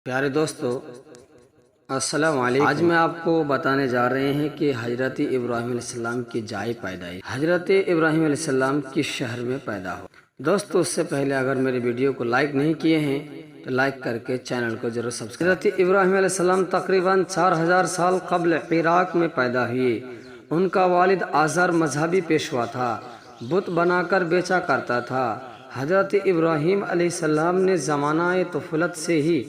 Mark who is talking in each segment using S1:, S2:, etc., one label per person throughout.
S1: پیارے دوستو، السلام علیکم۔ آج میں آپ کو بتانے جا رہے ہیں کہ حضرت ابراہیم علیہ السلام کی جائے پیدائش حضرت ابراہیم علیہ السلام کس شہر میں پیدا ہو۔ دوستو، اس سے پہلے اگر میری ویڈیو کو لائک نہیں کیے ہیں تو لائک کر کے چینل کو ضرور سبسکرائب۔ حضرت ابراہیم علیہ السلام تقریباً 4000 سال قبل عراق میں پیدا ہوئے۔ ان کا والد آزر مذہبی پیشوا تھا، بت بنا کر بیچا کرتا تھا۔ حضرت ابراہیم علیہ السلام نے زمانہ طفولت سے ہی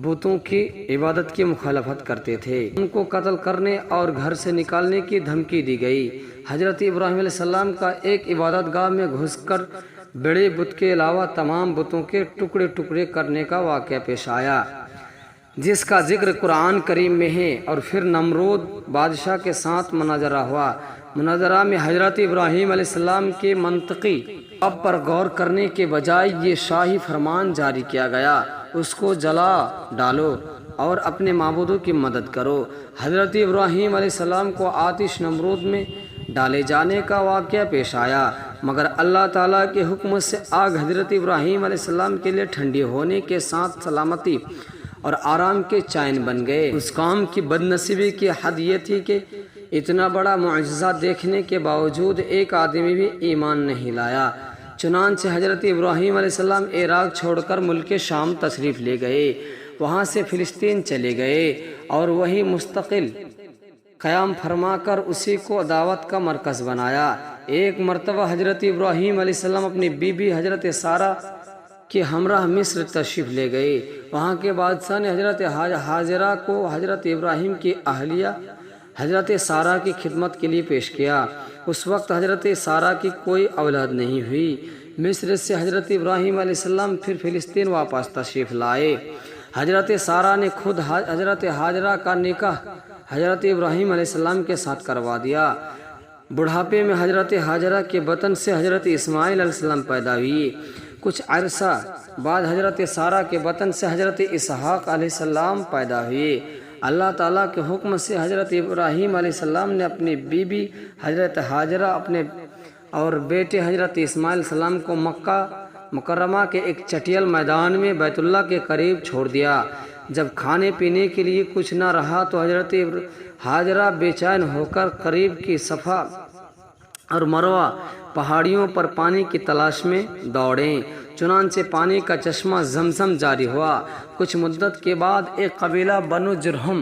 S1: بتوں کی عبادت کی مخالفت کرتے تھے۔ ان کو قتل کرنے اور گھر سے نکالنے کی دھمکی دی گئی۔ حضرت ابراہیم علیہ السلام کا ایک عبادت گاہ میں گھس کر بڑے بت کے علاوہ تمام بتوں کے ٹکڑے ٹکڑے کرنے کا واقعہ پیش آیا، جس کا ذکر قرآن کریم میں ہے۔ اور پھر نمرود بادشاہ کے ساتھ مناظرہ ہوا۔ مناظرہ میں حضرت ابراہیم علیہ السلام کے منطقی جواب پر غور کرنے کے بجائے یہ شاہی فرمان جاری کیا گیا، اس کو جلا ڈالو اور اپنے معبودوں کی مدد کرو۔ حضرت ابراہیم علیہ السلام کو آتش نمرود میں ڈالے جانے کا واقعہ پیش آیا، مگر اللہ تعالیٰ کے حکم سے آگ حضرت ابراہیم علیہ السلام کے لیے ٹھنڈی ہونے کے ساتھ سلامتی اور آرام کے چین بن گئے۔ اس قوم کی بد نصیبی کی حد یہ تھی کہ اتنا بڑا معجزہ دیکھنے کے باوجود ایک آدمی بھی ایمان نہیں لایا۔ چنانچہ حضرت ابراہیم علیہ السلام عراق چھوڑ کر ملک شام تشریف لے گئے، وہاں سے فلسطین چلے گئے اور وہیں مستقل قیام فرما کر اسی کو دعوت کا مرکز بنایا۔ ایک مرتبہ حضرت ابراہیم علیہ السلام اپنی بیوی حضرت سارہ کے ہمراہ مصر تشریف لے گئے۔ وہاں کے بادشاہ نے حضرت ہاجرہ کو حضرت ابراہیم کی اہلیہ حضرت سارہ کی خدمت کے لیے پیش کیا۔ اس وقت حضرت سارہ کی کوئی اولاد نہیں ہوئی۔ مصر سے حضرت ابراہیم علیہ السلام پھر فلسطین واپس تشریف لائے۔ حضرت سارہ نے خود حضرت ہاجرہ کا نکاح حضرت ابراہیم علیہ السلام کے ساتھ کروا دیا۔ بڑھاپے میں حضرت ہاجرہ کے بطن سے حضرت اسماعیل علیہ السلام پیدا ہوئے۔ کچھ عرصہ بعد حضرت سارہ کے بطن سے حضرت اسحاق علیہ السلام پیدا ہوئے۔ اللہ تعالیٰ کے حکم سے حضرت ابراہیم علیہ السلام نے اپنی بیوی حضرت ہاجرہ اپنے اور بیٹے حضرت اسماعیل علیہ السلام کو مکہ مکرمہ کے ایک چٹیل میدان میں بیت اللہ کے قریب چھوڑ دیا۔ جب کھانے پینے کے لیے کچھ نہ رہا تو حضرت ہاجرہ بے چین ہو کر قریب کی صفا اور مروہ پہاڑیوں پر پانی کی تلاش میں دوڑیں۔ چنانچہ پانی کا چشمہ زمزم جاری ہوا۔ کچھ مدت کے بعد ایک قبیلہ بنو جرہم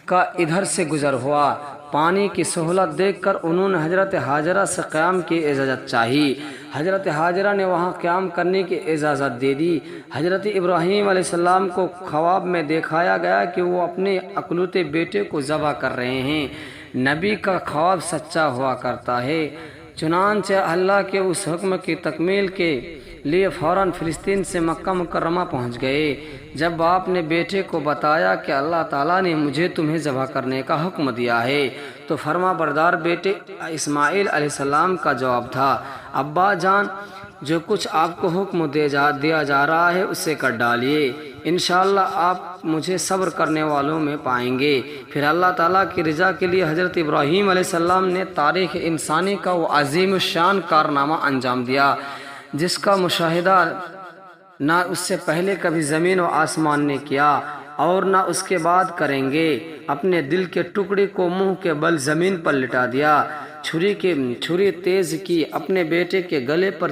S1: کا ادھر سے گزر ہوا۔ پانی کی سہولت دیکھ کر انہوں نے حضرت ہاجرہ سے قیام کی اجازت چاہی۔ حضرت ہاجرہ نے وہاں قیام کرنے کی اجازت دے دی۔ حضرت ابراہیم علیہ السلام کو خواب میں دکھایا گیا کہ وہ اپنے اکلوتے بیٹے کو ذبح کر رہے ہیں۔ نبی کا خواب سچا ہوا کرتا ہے۔ چنانچہ اللہ کے اس حکم کی تکمیل کے لیے فوراً فلسطین سے مکہ مکرمہ پہنچ گئے۔ جب باپ نے بیٹے کو بتایا کہ اللہ تعالیٰ نے مجھے تمہیں ذبح کرنے کا حکم دیا ہے، تو فرما بردار بیٹے اسماعیل علیہ السلام کا جواب تھا، ابا جان، جو کچھ آپ کو حکم دیا جا رہا ہے اسے کر ڈالیے، انشاءاللہ آپ مجھے صبر کرنے والوں میں پائیں گے۔ پھر اللہ تعالیٰ کی رضا کے لیے حضرت ابراہیم علیہ السلام نے تاریخ انسانی کا وہ عظیم الشان کارنامہ انجام دیا جس کا مشاہدہ نہ اس سے پہلے کبھی زمین و آسمان نے کیا اور نہ اس کے بعد کریں گے۔ اپنے دل کے ٹکڑے کو منہ کے بل زمین پر لٹا دیا، چھری تیز کی، اپنے بیٹے کے گلے پر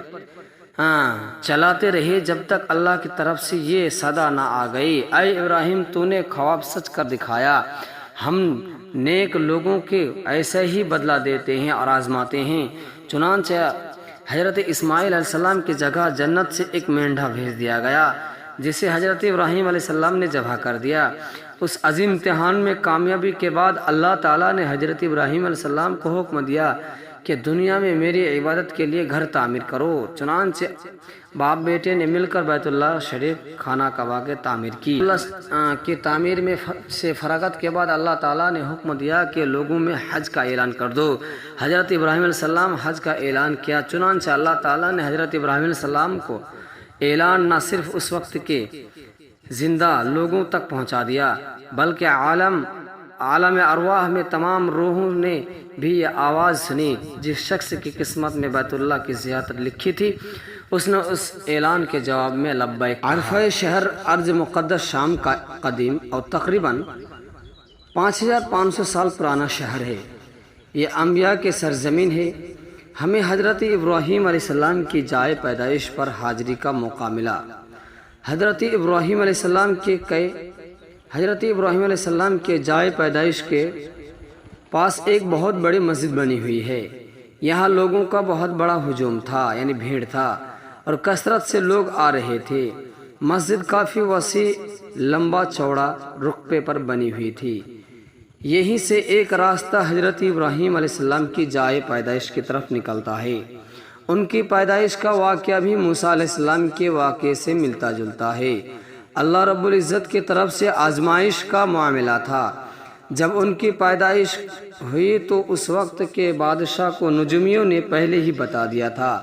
S1: چلاتے رہے جب تک اللہ کی طرف سے یہ صدا نہ آ گئی، اے ابراہیم، تو نے خواب سچ کر دکھایا۔ ہم نیک لوگوں کے ایسے ہی بدلہ دیتے ہیں اور آزماتے ہیں۔ چنانچہ حضرت اسماعیل علیہ السلام کی جگہ جنت سے ایک مینڈھا بھیج دیا گیا جسے حضرت ابراہیم علیہ السلام نے ذبح کر دیا۔ اس عظیم امتحان میں کامیابی کے بعد اللہ تعالیٰ نے حضرت ابراہیم علیہ السلام کو حکم دیا کہ دنیا میں میری عبادت کے لیے گھر تعمیر کرو۔ چنانچہ باپ بیٹے نے مل کر بیت اللہ شریف خانہ کعبہ کی تعمیر کی۔ اللہ کی تعمیر میں سے فراغت کے بعد اللہ تعالیٰ نے حکم دیا کہ لوگوں میں حج کا اعلان کر دو۔ حضرت ابراہیم علیہ السلام حج کا اعلان کیا۔ چنانچہ اللہ تعالیٰ نے حضرت ابراہیم علیہ السلام کو اعلان نہ صرف اس وقت کے زندہ لوگوں تک پہنچا دیا بلکہ عالم عالم ارواح میں تمام روحوں نے بھی یہ آواز سنی۔ جس شخص کی قسمت میں بیت اللہ کی زیارت لکھی تھی اس نے اس اعلان کے جواب میں لبیک۔ عرفہ شہر ارض مقدس شام کا قدیم اور تقریباً 5500 سال پرانا شہر ہے۔ یہ انبیاء کے سرزمین ہے۔ ہمیں حضرت ابراہیم علیہ السلام کی جائے پیدائش پر حاضری کا موقع ملا۔ حضرت ابراہیم علیہ السلام کے جائے پیدائش کے پاس ایک بہت بڑی مسجد بنی ہوئی ہے۔ یہاں لوگوں کا بہت بڑا ہجوم تھا، یعنی بھیڑ تھا، اور کثرت سے لوگ آ رہے تھے۔ مسجد کافی وسیع، لمبا چوڑا رقبے پر بنی ہوئی تھی۔ یہیں سے ایک راستہ حضرت ابراہیم علیہ السلام کی جائے پیدائش کی طرف نکلتا ہے۔ ان کی پیدائش کا واقعہ بھی موسیٰ علیہ السلام کے واقعے سے ملتا جلتا ہے۔ اللہ رب العزت کی طرف سے آزمائش کا معاملہ تھا۔ جب ان کی پیدائش ہوئی تو اس وقت کے بادشاہ کو نجومیوں نے پہلے ہی بتا دیا تھا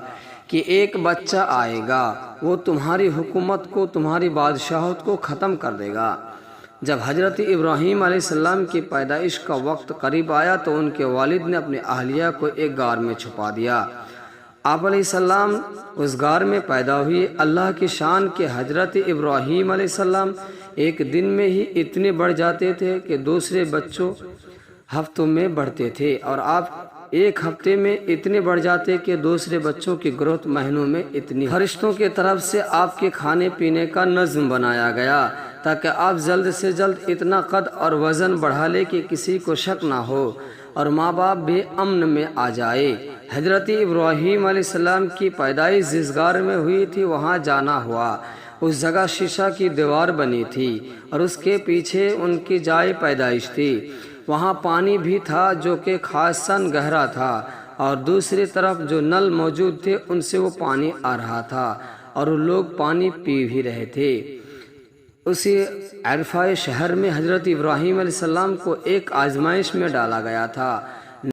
S1: کہ ایک بچہ آئے گا، وہ تمہاری حکومت کو، تمہاری بادشاہت کو ختم کر دے گا۔ جب حضرت ابراہیم علیہ السلام کی پیدائش کا وقت قریب آیا تو ان کے والد نے اپنے اہلیہ کو ایک غار میں چھپا دیا۔ آپ علیہ السلام اس غار میں پیدا ہوئے۔ اللہ کی شان کہ حضرت ابراہیم علیہ السلام ایک دن میں ہی اتنے بڑھ جاتے تھے کہ دوسرے بچوں ہفتوں میں بڑھتے تھے، اور آپ ایک ہفتے میں اتنے بڑھ جاتے کہ دوسرے بچوں کی گروتھ مہینوں میں اتنی۔ فرشتوں کی طرف سے آپ کے کھانے پینے کا نظم بنایا گیا تاکہ آپ جلد سے جلد اتنا قد اور وزن بڑھا لے کہ کسی کو شک نہ ہو اور ماں باپ بے امن میں آ جائے۔ حضرت ابراہیم علیہ السلام کی پیدائش جس غار میں ہوئی تھی وہاں جانا ہوا۔ اس جگہ شیشہ کی دیوار بنی تھی اور اس کے پیچھے ان کی جائے پیدائش تھی۔ وہاں پانی بھی تھا جو کہ خاصاً گہرا تھا، اور دوسری طرف جو نل موجود تھے ان سے وہ پانی آ رہا تھا اور وہ لوگ پانی پی بھی رہے تھے۔ اسی عرفہ شہر میں حضرت ابراہیم علیہ السلام کو ایک آزمائش میں ڈالا گیا تھا۔